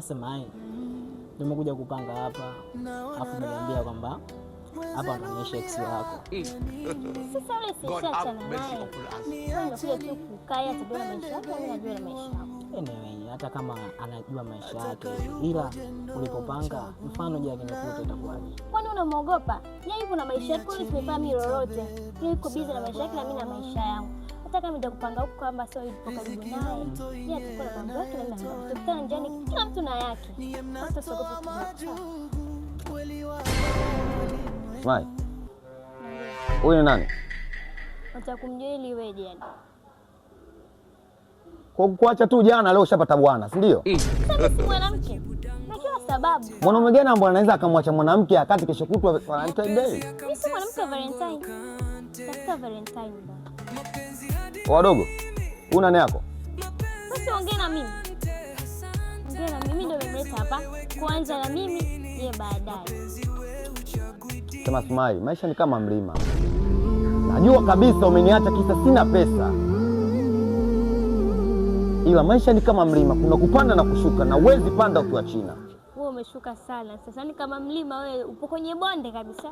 Sema nimekuja kupanga hapa. Alafu niambia kwamba hapa anaonyesha ex wako. Sasa wale sishachana naye. Nimekuja tu kukaa atajua maisha yake, mimi najua maisha yako. Anyway, hata kama anajua maisha yake, ila ulipopanga mfano je akinikuta itakuwaje? Kwani unamwogopa? Yeye yuko na maisha yake, wewe usipefanya mimi lolote. Yeye yuko busy na maisha yake na mimi na maisha yangu. Hata kama nitakupanga huko kama sio yupo karibu naye, yeye atakuwa na mambo yake na mimi na mambo. Tukutane njiani, kila mtu na yake. Hata usiogope kuacha. Mai. Huyu ni nani? Nataka kumjua ili weje yani. Kwa kuacha tu jana leo ushapata bwana, si ndio? Sasa si mwanamke. Na kila sababu. Mwanaume gani ambaye anaweza akamwacha mwanamke akati kesho kutwa Valentine Day? Mimi si mwanamke wa Valentine. Tafuta Valentine bwana. Wadogo. Una nani yako? Basi ongea na mimi. Ongea na mimi ndio nimemleta hapa. Kuanza na mimi yeye baadaye. Sema Smile, maisha ni kama mlima. Najua kabisa umeniacha kisa sina pesa. Ila maisha ni kama mlima, kuna kupanda na kushuka na huwezi panda ukiwa chini. Wewe umeshuka sana. Sasa ni kama mlima, wewe upo kwenye bonde kabisa.